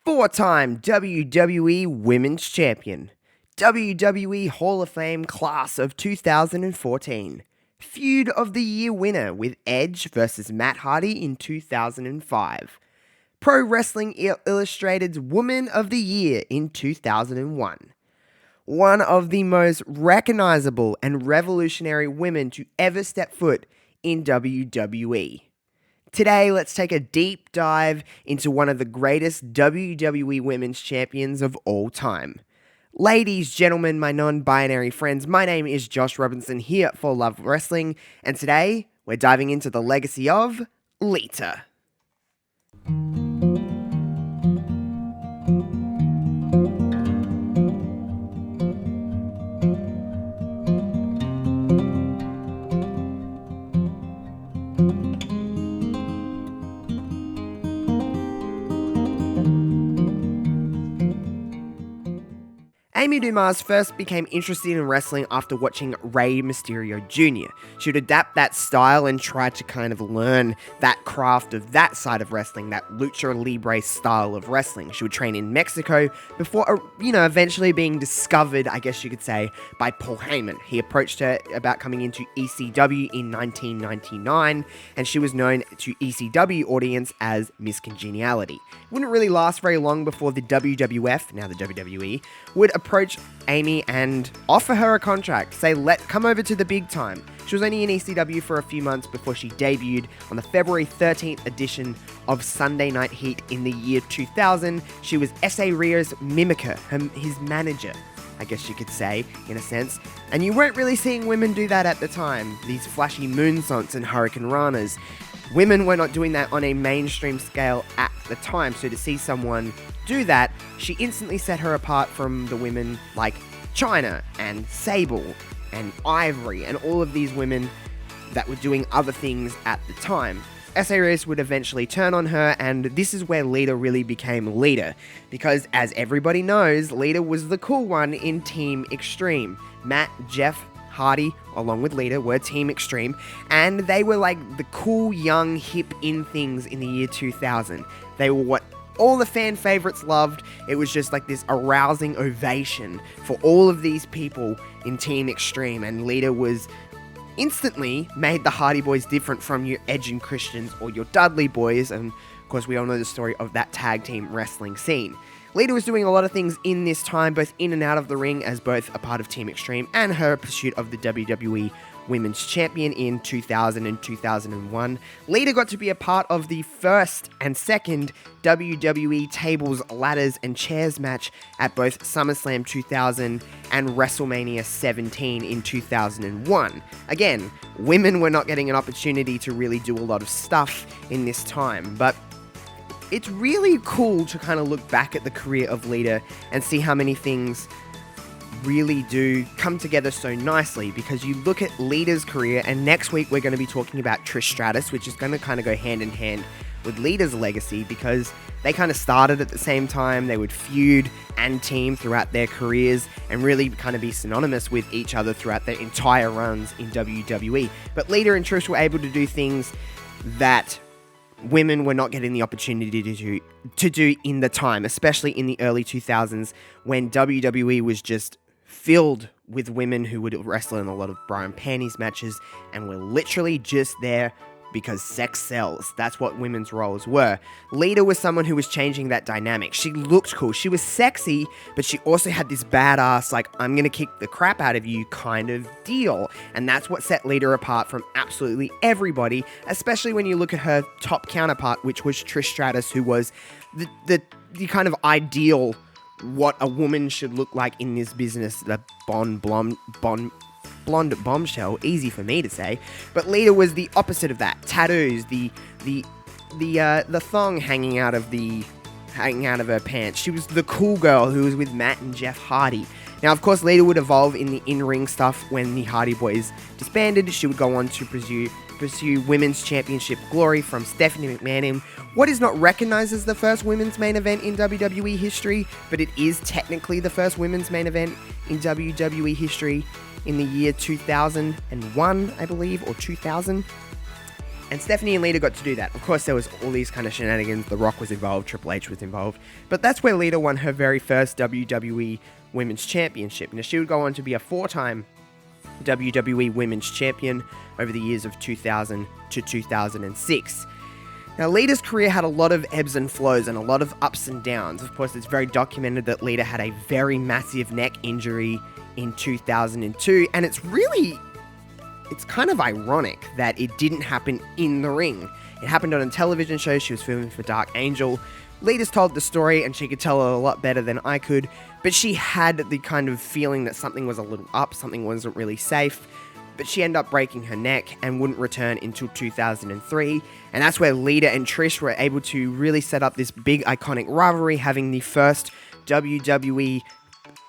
Four-time WWE Women's Champion, WWE Hall of Fame Class of 2014, Feud of the Year winner with Edge versus Matt Hardy in 2005, Pro Wrestling Illustrated's Woman of the Year in 2001, one of the most recognizable and revolutionary women to ever step foot in WWE. Today, let's take a deep dive into one of the greatest WWE Women's Champions of all time. Ladies, gentlemen, my non-binary friends, my name is Josh Robinson here for Love Wrestling, and today, we're diving into the legacy of Lita. Amy Dumas first became interested in wrestling after watching Rey Mysterio Jr. She would adapt that style and try to kind of learn that craft of that side of wrestling, that lucha libre style of wrestling. She would train in Mexico before, eventually being discovered, I guess you could say, by Paul Heyman. He approached her about coming into ECW in 1999, and she was known to ECW audience as Miss Congeniality. It wouldn't really last very long before the WWF, now the WWE, would approach Amy and offer her a contract, say, come over to the big time. She was only in ECW for a few months before she debuted on the February 13th edition of Sunday Night Heat in the year 2000. She was S.A. Rio's mimicker, his manager, I guess you could say, in a sense. And you weren't really seeing women do that at the time, these flashy moonsaults and hurricane ranas. Women were not doing that on a mainstream scale at the time, so to see someone do that, she instantly set her apart from the women like Chyna and Sable and Ivory and all of these women that were doing other things at the time. S.A. Rios would eventually turn on her, and this is where Lita really became Lita, because as everybody knows, Lita was the cool one in Team Extreme. Matt, Jeff, Hardy, along with Lita, were Team Extreme, and they were like the cool, young, hip in things in the year 2000. They were what all the fan favorites loved. It was just like this arousing ovation for all of these people in Team Extreme, and Lita was instantly made the Hardy Boys different from your Edge and Christians or your Dudley Boys, and of course we all know the story of that tag team wrestling scene. Lita was doing a lot of things in this time, both in and out of the ring, as both a part of Team Extreme and her pursuit of the WWE Women's Champion in 2000 and 2001. Lita got to be a part of the first and second WWE Tables, Ladders, and Chairs match at both SummerSlam 2000 and WrestleMania 17 in 2001. Again, women were not getting an opportunity to really do a lot of stuff in this time, but it's really cool to kind of look back at the career of Lita and see how many things really do come together so nicely, because you look at Lita's career, and next week we're going to be talking about Trish Stratus, which is going to kind of go hand in hand with Lita's legacy, because they kind of started at the same time. They would feud and team throughout their careers and really kind of be synonymous with each other throughout their entire runs in WWE. But Lita and Trish were able to do things that women were not getting the opportunity to do in the time, especially in the early 2000s when WWE was just filled with women who would wrestle in a lot of bra and panties matches and were literally just there because sex sells. That's what women's roles were. Lita was someone who was changing that dynamic. She looked cool. She was sexy, but she also had this badass, like, I'm going to kick the crap out of you kind of deal. And that's what set Lita apart from absolutely everybody, especially when you look at her top counterpart, which was Trish Stratus, who was the kind of ideal what a woman should look like in this business, the blonde bombshell, easy for me to say. But Lita was the opposite of that. Tattoos, the thong hanging out of her pants. She was the cool girl who was with Matt and Jeff Hardy. Now, of course, Lita would evolve in the in-ring stuff when the Hardy Boys disbanded. She would go on to pursue Women's Championship glory from Stephanie McMahon in what is not recognized as the first women's main event in WWE history, but it is technically the first women's main event in WWE history in the year 2001, I believe, or 2000. And Stephanie and Lita got to do that. Of course, there was all these kind of shenanigans. The Rock was involved, Triple H was involved. But that's where Lita won her very first WWE Women's Championship. Now, she would go on to be a 4-time WWE Women's Champion over the years of 2000 to 2006. Now, Lita's career had a lot of ebbs and flows and a lot of ups and downs. Of course, it's very documented that Lita had a very massive neck injury in 2002, and it's kind of ironic that it didn't happen in the ring. It happened on a television show. She was filming for Dark Angel. Lita's told the story, and she could tell it a lot better than I could, but she had the kind of feeling that something was a little up, something wasn't really safe, but she ended up breaking her neck and wouldn't return until 2003, and that's where Lita and Trish were able to really set up this big iconic rivalry, having the first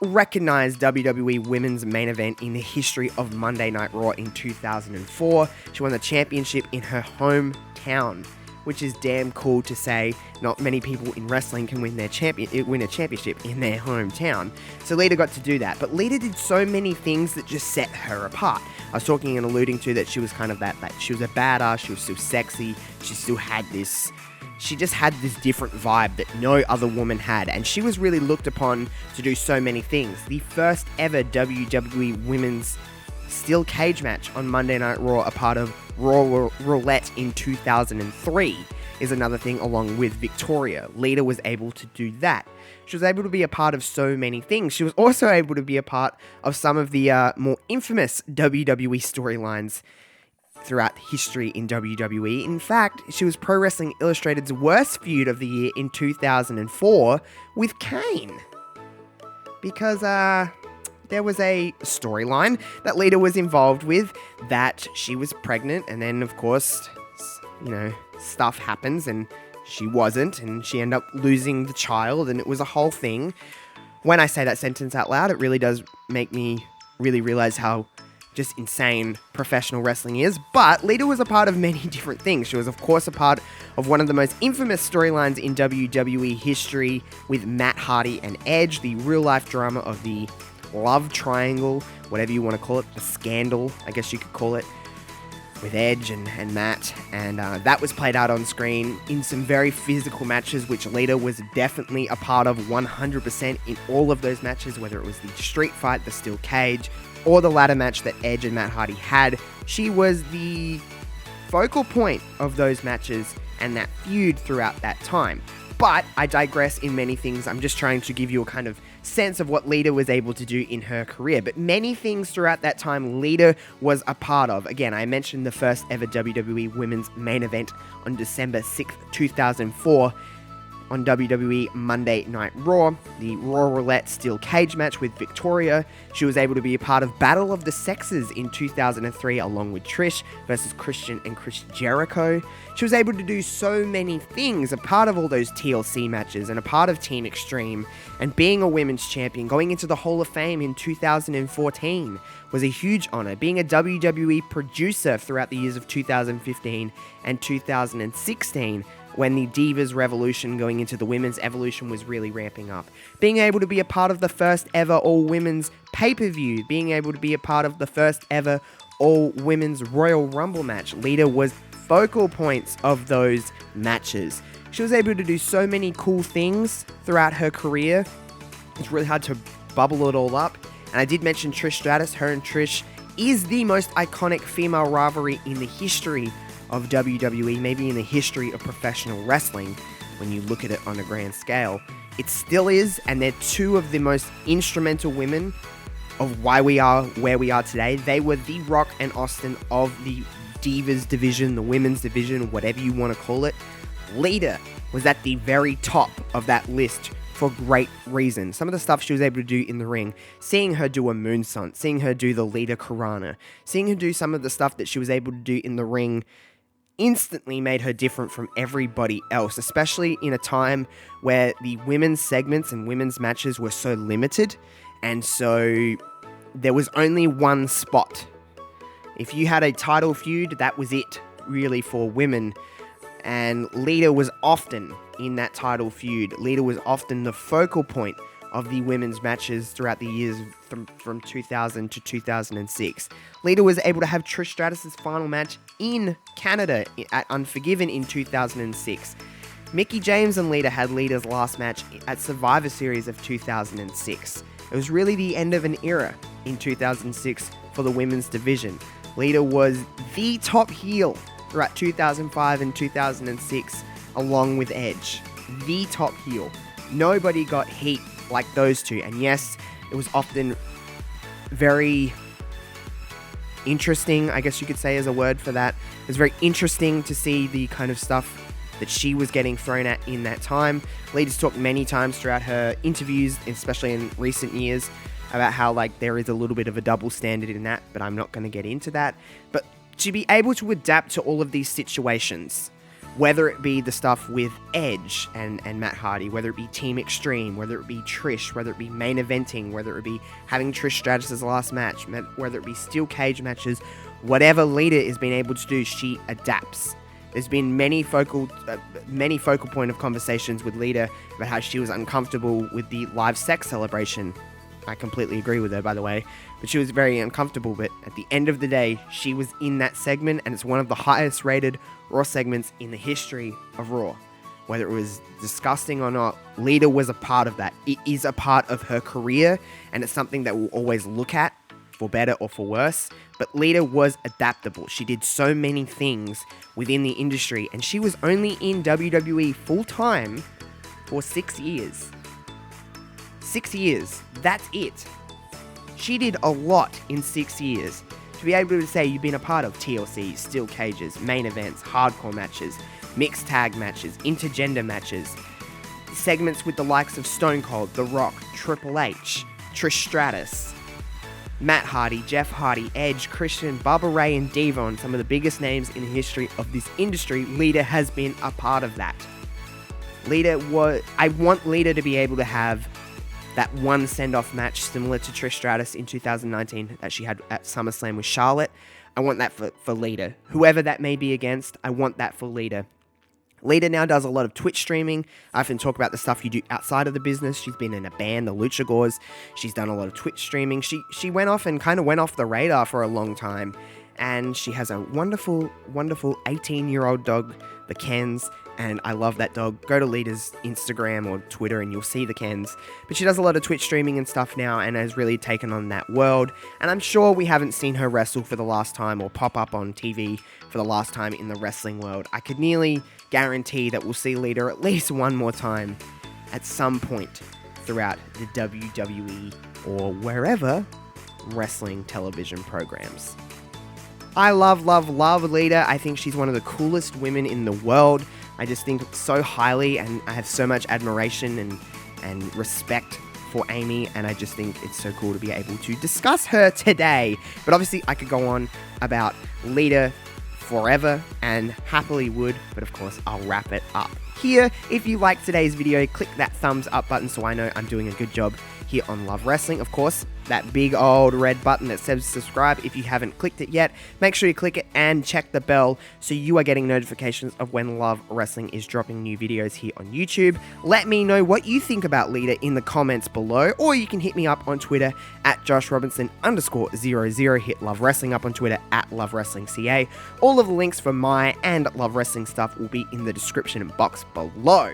recognized WWE Women's main event in the history of Monday Night Raw in 2004. She won the championship in her hometown, which is damn cool to say. Not many people in wrestling can win a championship in their hometown. So Lita got to do that. But Lita did so many things that just set her apart. I was talking and alluding to that she was kind of that she was a badass, she was still sexy, she just had this different vibe that no other woman had, and she was really looked upon to do so many things. The first ever WWE Women's Steel Cage match on Monday Night Raw, a part of Raw Roulette in 2003, is another thing along with Victoria. Lita was able to do that. She was able to be a part of so many things. She was also able to be a part of some of the more infamous WWE storylines throughout history in WWE. In fact, she was Pro Wrestling Illustrated's worst feud of the year in 2004 with Kane. Because there was a storyline that Lita was involved with that she was pregnant, and then of course, stuff happens and she wasn't, and she ended up losing the child, and it was a whole thing. When I say that sentence out loud, it really does make me really realize how just insane professional wrestling is. But Lita was a part of many different things. She was, of course, a part of one of the most infamous storylines in WWE history with Matt Hardy and Edge, the real-life drama of the love triangle, whatever you want to call it, the scandal, I guess you could call it, with Edge and Matt. And that was played out on screen in some very physical matches, which Lita was definitely a part of 100% in all of those matches, whether it was the street fight, the steel cage, or the ladder match that Edge and Matt Hardy had. She was the focal point of those matches and that feud throughout that time. But I digress in many things. I'm just trying to give you a kind of sense of what Lita was able to do in her career. But many things throughout that time Lita was a part of. Again, I mentioned the first ever WWE Women's main event on December 6th, 2004. On WWE Monday Night Raw, the Raw Roulette Steel Cage match with Victoria. She was able to be a part of Battle of the Sexes in 2003 along with Trish versus Christian and Chris Jericho. She was able to do so many things, a part of all those TLC matches and a part of Team Extreme, and being a women's champion, going into the Hall of Fame in 2014 was a huge honor. Being a WWE producer throughout the years of 2015 and 2016, when the Divas Revolution going into the Women's Evolution was really ramping up. Being able to be a part of the first ever all-women's pay-per-view, being able to be a part of the first ever all-women's Royal Rumble match. Lita was focal points of those matches. She was able to do so many cool things throughout her career. It's really hard to bubble it all up. And I did mention Trish Stratus. Her and Trish is the most iconic female rivalry in the history of WWE, maybe in the history of professional wrestling, when you look at it on a grand scale. It still is, and they're two of the most instrumental women of why we are where we are today. They were The Rock and Austin of the Divas division, the women's division, whatever you want to call it. Lita was at the very top of that list for great reason. Some of the stuff she was able to do in the ring, seeing her do a moonsault, seeing her do the Lita Karana, seeing her do some of the stuff that she was able to do in the ring instantly made her different from everybody else, especially in a time where the women's segments and women's matches were so limited, and so there was only one spot. If you had a title feud, that was it, really, for women, and Lita was often in that title feud. Lita was often the focal point of the women's matches throughout the years from 2000 to 2006. Lita was able to have Trish Stratus' final match in Canada at Unforgiven in 2006. Mickie James and Lita had Lita's last match at Survivor Series of 2006. It was really the end of an era in 2006 for the women's division. Lita was the top heel throughout 2005 and 2006, along with Edge. The top heel. Nobody got heat like those two. And yes, it was often very interesting, I guess you could say is a word for that. It was very interesting to see the kind of stuff that she was getting thrown at in that time. Lita's talked many times throughout her interviews, especially in recent years, about how like there is a little bit of a double standard in that, but I'm not going to get into that. But to be able to adapt to all of these situations, whether it be the stuff with Edge and Matt Hardy, whether it be Team Extreme, whether it be Trish, whether it be main eventing, whether it be having Trish Stratus' last match, whether it be steel cage matches, whatever Lita is being able to do, she adapts. There's been many focal point of conversations with Lita about how she was uncomfortable with the live sex celebration. I completely agree with her, by the way, but she was very uncomfortable. But at the end of the day, she was in that segment, and it's one of the highest rated Raw segments in the history of Raw. Whether it was disgusting or not, Lita was a part of that. It is a part of her career, and it's something that we'll always look at, for better or for worse. But Lita was adaptable. She did so many things within the industry, and she was only in WWE full-time for 6 years. 6 years. That's it. She did a lot in 6 years. To be able to say you've been a part of TLC, steel cages, main events, hardcore matches, mixed tag matches, intergender matches, segments with the likes of Stone Cold, The Rock, Triple H, Trish Stratus, Matt Hardy, Jeff Hardy, Edge, Christian, Bubba Ray, and Devon, some of the biggest names in the history of this industry. Lita has been a part of that. I want Lita to be able to have that one send-off match similar to Trish Stratus in 2019 that she had at SummerSlam with Charlotte. I want that for Lita. Whoever that may be against, I want that for Lita. Lita now does a lot of Twitch streaming. I often talk about the stuff you do outside of the business. She's been in a band, the Lucha Gores. She's done a lot of Twitch streaming. She went off and kind of went off the radar for a long time. And she has a wonderful, wonderful 18-year-old dog, the Kens. And I love that dog. Go to Lita's Instagram or Twitter and you'll see the Kens. But she does a lot of Twitch streaming and stuff now and has really taken on that world. And I'm sure we haven't seen her wrestle for the last time or pop up on TV for the last time in the wrestling world. I could nearly guarantee that we'll see Lita at least one more time at some point throughout the WWE or wherever wrestling television programs. I love Lita. I think she's one of the coolest women in the world. I just think so highly, and I have so much admiration and respect for Amy, and I just think it's so cool to be able to discuss her today. But obviously, I could go on about Lita forever, and happily would, but of course, I'll wrap it up here. If you liked today's video, click that thumbs up button so I know I'm doing a good job here on Love Wrestling. Of course, that big old red button that says subscribe, if you haven't clicked it yet, make sure you click it and check the bell so you are getting notifications of when Love Wrestling is dropping new videos here on YouTube. Let me know what you think about Lita in the comments below, or you can hit me up on Twitter at JoshRobinson_00. Hit Love Wrestling up on Twitter at LoveWrestlingCA. All of the links for my and Love Wrestling stuff will be in the description box below.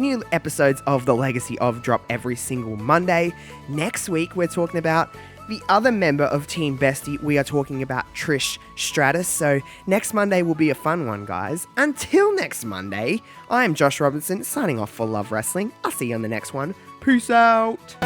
New episodes of The Legacy Of drop every single Monday. Next week, we're talking about the other member of Team Bestie. We are talking about Trish Stratus. So next Monday will be a fun one, guys. Until next Monday, I am Josh Robinson, signing off for Love Wrestling. I'll see you on the next one. Peace out.